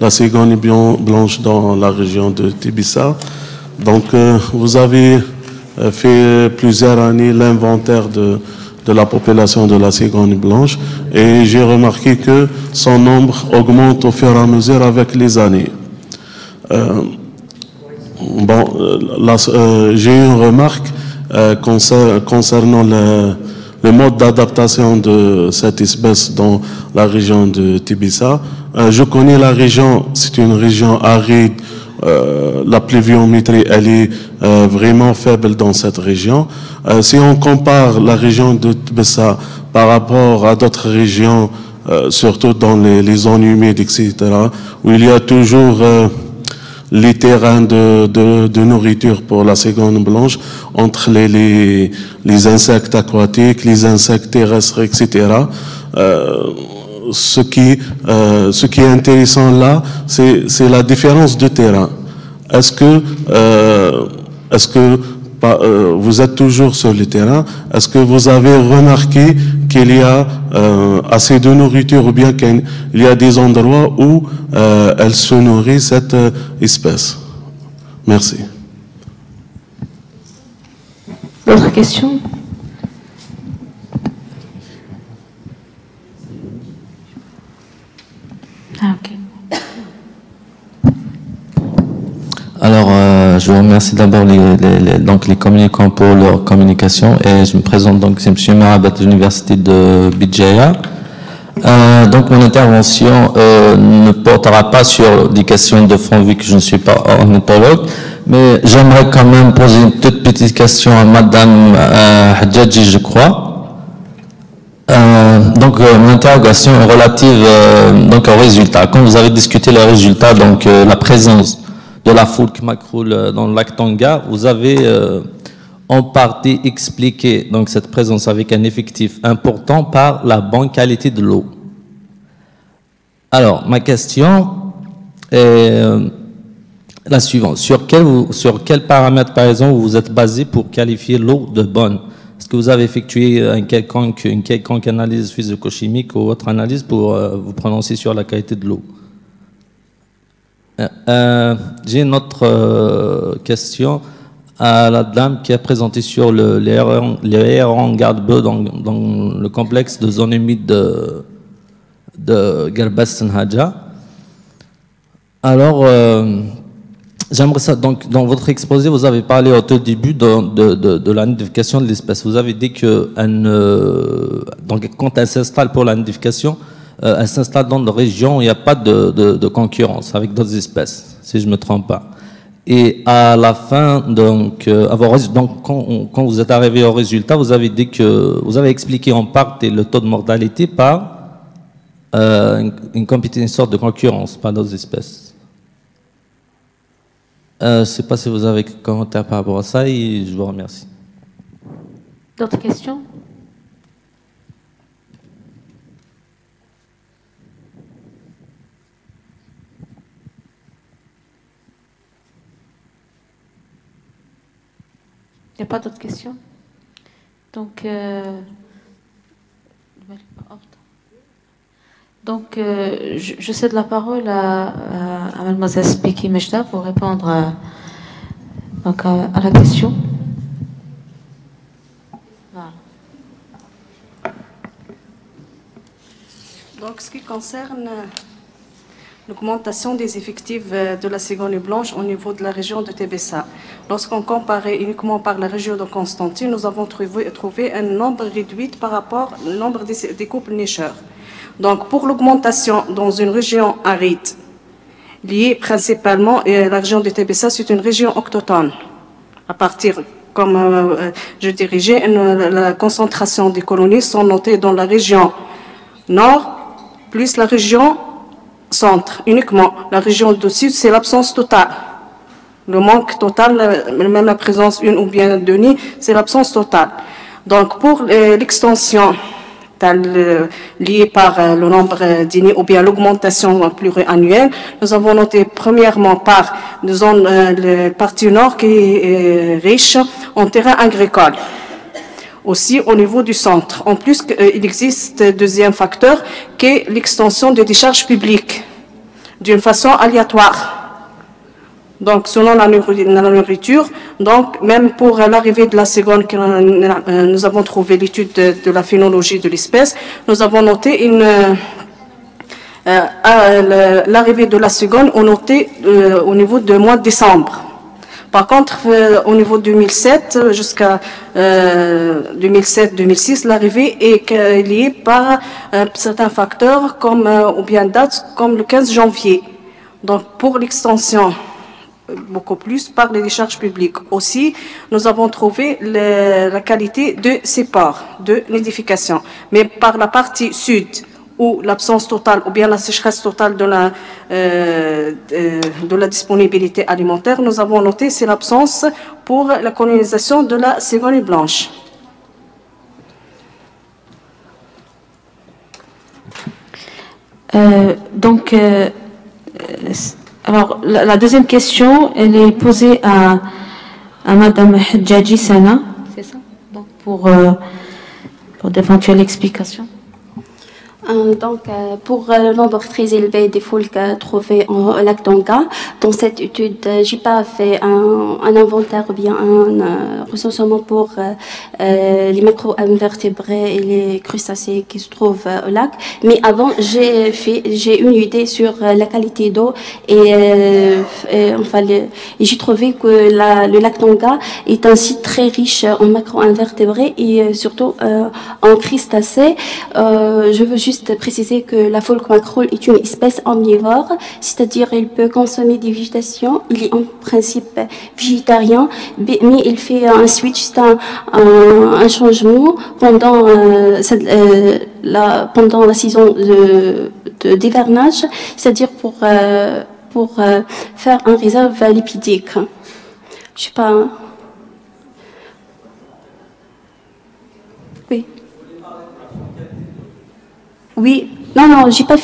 la cigogne blanche dans la région de Tébissa. Donc, vous avez fait plusieurs années l'inventaire de la population de la cigogne blanche et j'ai remarqué que son nombre augmente au fur et à mesure avec les années. J'ai une remarque concernant le mode d'adaptation de cette espèce dans la région de Tébissa. Je connais la région, c'est une région aride. La pluviométrie, elle est vraiment faible dans cette région. Si on compare la région de Tébissa par rapport à d'autres régions, surtout dans les zones humides, etc., où il y a toujours les terrains de nourriture pour la cigogne blanche, entre les insectes aquatiques, les insectes terrestres, etc., ce qui est intéressant là, c'est la différence de terrain. Est-ce que vous êtes toujours sur le terrain? Est-ce que vous avez remarqué qu'il y a assez de nourriture ou bien qu'il y a des endroits où elle se nourrit, cette espèce? Merci. D'autres questions? Ok. Alors, je vous remercie d'abord les communicants pour leur communication et je me présente donc, c'est M. Marabat de l'Université de Bidjaya. Donc, mon intervention ne portera pas sur des questions de fond vu que je ne suis pas ornithologue, mais j'aimerais quand même poser une toute petite question à Madame Hadjadji, je crois. Donc, mon interrogation est relative donc aux résultats. Quand vous avez discuté les résultats, donc la présence de la foulque macroule dans le lac Tonga, vous avez en partie expliqué donc cette présence avec un effectif important par la bonne qualité de l'eau. Alors, ma question est la suivante. Sur quel paramètre, par exemple, vous vous êtes basé pour qualifier l'eau de bonne? Est-ce que vous avez effectué une quelconque analyse physico-chimique ou autre analyse pour vous prononcer sur la qualité de l'eau? J'ai une autre question à la dame qui a présenté sur les hérons garde-bœufs dans le complexe de zone humide de Galbastan Hadja. Alors, j'aimerais ça. Donc, dans votre exposé, vous avez parlé au tout début de la nidification de l'espèce. Vous avez dit que donc, quand elle s'installe pour la nidification, elle s'installe dans des régions où il n'y a pas de concurrence avec d'autres espèces, si je ne me trompe pas. Et à la fin, donc, quand vous êtes arrivé au résultat, vous avez dit que vous avez expliqué en partie le taux de mortalité par une sorte de concurrence par d'autres espèces. Je ne sais pas si vous avez un commentaire par rapport à ça et je vous remercie. D'autres questions? Il n'y a pas d'autres questions? Donc, je cède la parole à Mademoiselle Spiki Mejda pour répondre à la question. Voilà. Donc, ce qui concerne l'augmentation des effectifs de la cigogne blanche au niveau de la région de Tébissa. Lorsqu'on comparait uniquement par la région de Constantine, nous avons trouvé un nombre réduit par rapport au nombre des couples nicheurs. Donc, pour l'augmentation dans une région aride, liée principalement, et la région de Tébissa, c'est une région autochtone. À partir, comme je dirigeais, la concentration des colonies sont notées dans la région nord, plus la région centre, uniquement. La région du sud, c'est l'absence totale. Le manque total, même la présence une ou bien deux nids, c'est l'absence totale. Donc, pour l'extension liée par le nombre de nids ou bien l'augmentation pluriannuelle, nous avons noté premièrement par la partie nord qui est riche en terrain agricole. Aussi au niveau du centre. En plus, il existe un deuxième facteur qui est l'extension des décharges publiques. d'une façon aléatoire. Donc, selon la nourriture, donc même pour l'arrivée de la seconde, nous avons trouvé l'étude de la phénologie de l'espèce, nous avons noté l'arrivée de la seconde, on notait au niveau du mois de décembre. Par contre, au niveau 2007 jusqu'à 2007-2006, l'arrivée est liée par certains facteurs comme ou bien dates comme le 15 janvier. Donc, pour l'extension, beaucoup plus par les décharges publiques. Aussi, nous avons trouvé la qualité de ces ports de nidification. Mais par la partie sud, où l'absence totale ou bien la sécheresse totale de la disponibilité alimentaire, nous avons noté c'est l'absence pour la colonisation de la cigogne blanche. Alors, la deuxième question, elle est posée à Madame Hadjaji Sana, c'est ça? Donc, pour d'éventuelles explications. Pour le nombre très élevé des foules trouvées au lac Tonga, dans cette étude, j'ai pas fait un inventaire ou bien un recensement pour les macro-invertébrés et les crustacés qui se trouvent au lac. Mais avant, j'ai une idée sur la qualité d'eau et j'ai trouvé que le lac Tonga est un site très riche en macro-invertébrés et surtout en crustacés. Je veux juste préciser que la phoque macrole est une espèce omnivore, c'est-à-dire il peut consommer des végétations, il est en principe végétarien, mais il fait un switch, c'est un changement pendant la saison d'hivernage, c'est-à-dire pour faire un réserve lipidique. Je sais pas. Oui. Oui, non, j'ai pas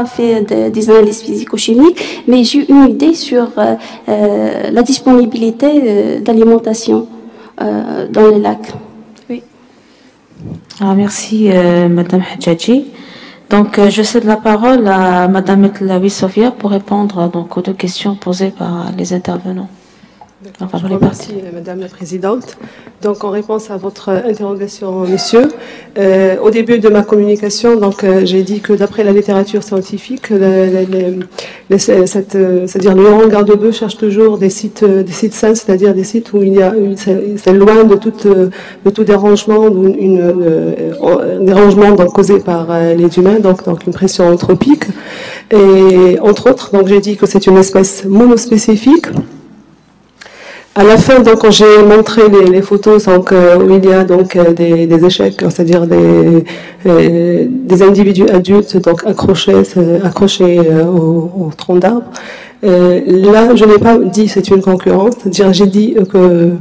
fait des analyses physico-chimiques, mais j'ai une idée sur la disponibilité d'alimentation dans les lacs. Oui. Alors, merci, Madame Hadjaji. Donc, je cède la parole à Madame Etlawi Sofia pour répondre donc aux deux questions posées par les intervenants. Je vous remercie, Madame la Présidente. Donc, en réponse à votre interrogation, Monsieur, au début de ma communication, donc j'ai dit que d'après la littérature scientifique, c'est-à-dire le Laurent Garde-Bœuf cherche toujours des sites sains, c'est-à-dire des sites où c'est loin de tout dérangement, dérangement donc causé par les humains, donc une pression anthropique. Et entre autres, donc j'ai dit que c'est une espèce monospécifique. À la fin, donc, quand j'ai montré les photos, donc, où il y a donc des échecs, c'est-à-dire des individus adultes donc accrochés au tronc d'arbre, là, je n'ai pas dit c'est une concurrence, c'est-à-dire j'ai dit que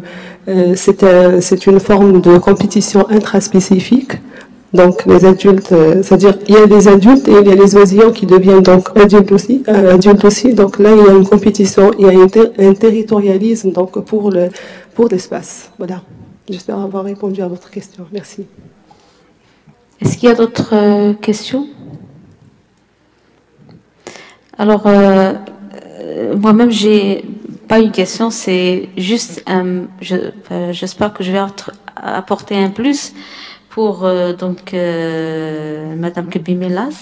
c'est une forme de compétition intraspécifique. Donc les adultes, c'est-à-dire il y a des adultes et il y a les oisillons qui deviennent donc adultes aussi. Donc là il y a une compétition, il y a un territorialisme donc pour l'espace. Voilà. J'espère avoir répondu à votre question. Merci. Est-ce qu'il y a d'autres questions? Alors moi-même j'ai pas une question, c'est juste j'espère que je vais apporter un plus pour Madame Kebimelas.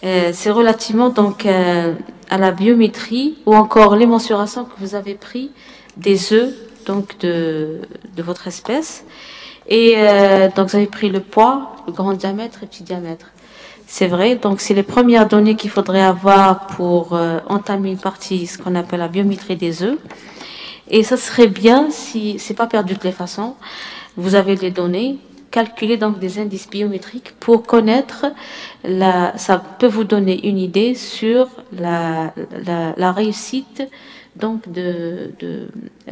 C'est relativement donc à la biométrie ou encore les mensurations que vous avez pris des œufs donc de votre espèce et donc vous avez pris le poids, le grand diamètre et petit diamètre. C'est vrai, donc c'est les premières données qu'il faudrait avoir pour entamer une partie, ce qu'on appelle la biométrie des œufs. Et ça serait bien, si c'est pas perdu de toute façon, vous avez les données, calculer donc des indices biométriques pour connaître ça peut vous donner une idée sur la réussite donc de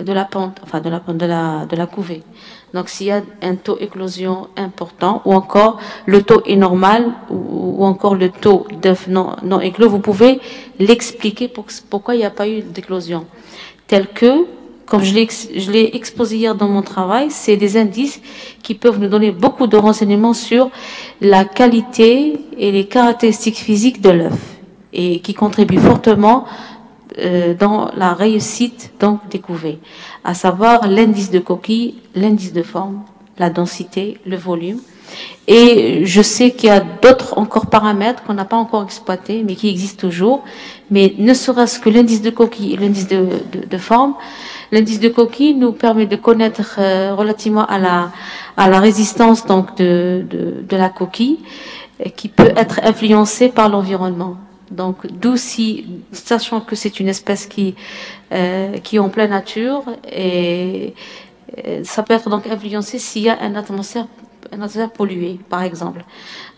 la pente, enfin de la couvée. Donc s'il y a un taux d'éclosion important ou encore le taux est normal ou encore le taux d'œuf non éclos, vous pouvez l'expliquer pourquoi il n'y a pas eu d'éclosion. Tel que comme je l'ai exposé hier dans mon travail, c'est des indices qui peuvent nous donner beaucoup de renseignements sur la qualité et les caractéristiques physiques de l'œuf et qui contribuent fortement dans la réussite donc des couvées, à savoir l'indice de coquille, l'indice de forme, la densité, le volume. Et je sais qu'il y a d'autres encore paramètres qu'on n'a pas encore exploités, mais qui existent toujours. Mais ne serait-ce que l'indice de coquille et l'indice de forme, l'indice de coquille nous permet de connaître relativement à la résistance donc de la coquille, qui peut être influencée par l'environnement. Donc, d'où sachant que c'est une espèce qui est en pleine nature, et ça peut être donc influencé s'il y a une atmosphère polluée, par exemple.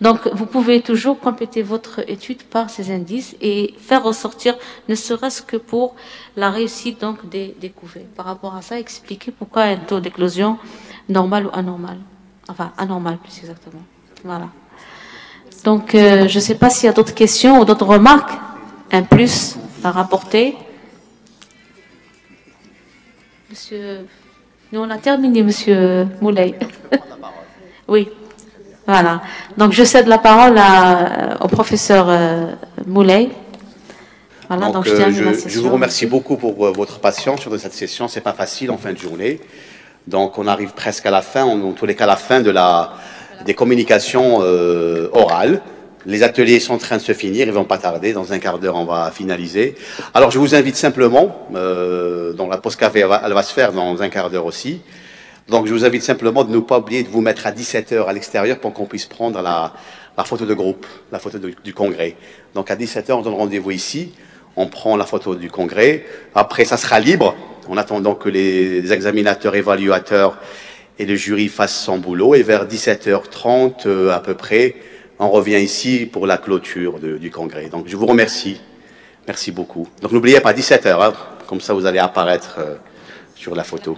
Donc, vous pouvez toujours compléter votre étude par ces indices et faire ressortir, ne serait-ce que pour la réussite donc des couvées. Par rapport à ça, expliquer pourquoi un taux d'éclosion normal ou anormal. Enfin, anormal plus exactement. Voilà. Donc, je ne sais pas s'il y a d'autres questions ou d'autres remarques, un plus à rapporter. Monsieur, nous on a terminé, Monsieur Moulay. Oui, voilà. Donc, je cède la parole au professeur Moulay. Voilà, donc je vous remercie beaucoup pour votre patience sur cette session. C'est pas facile en fin de journée. Donc, on arrive presque à la fin, en tous les cas à la fin des communications orales. Les ateliers sont en train de se finir, ils ne vont pas tarder, dans un quart d'heure on va finaliser. Alors je vous invite simplement, donc la pause café elle va se faire dans un quart d'heure aussi, donc je vous invite simplement de ne pas oublier de vous mettre à 17h à l'extérieur pour qu'on puisse prendre la photo de groupe, la photo du congrès. Donc à 17h on donne rendez-vous ici, on prend la photo du congrès, après ça sera libre, en attendant que les examinateurs, évaluateurs et le jury fasse son boulot, et vers 17h30 à peu près, on revient ici pour la clôture du congrès. Donc je vous remercie, merci beaucoup. Donc n'oubliez pas 17h, hein, comme ça vous allez apparaître sur la photo.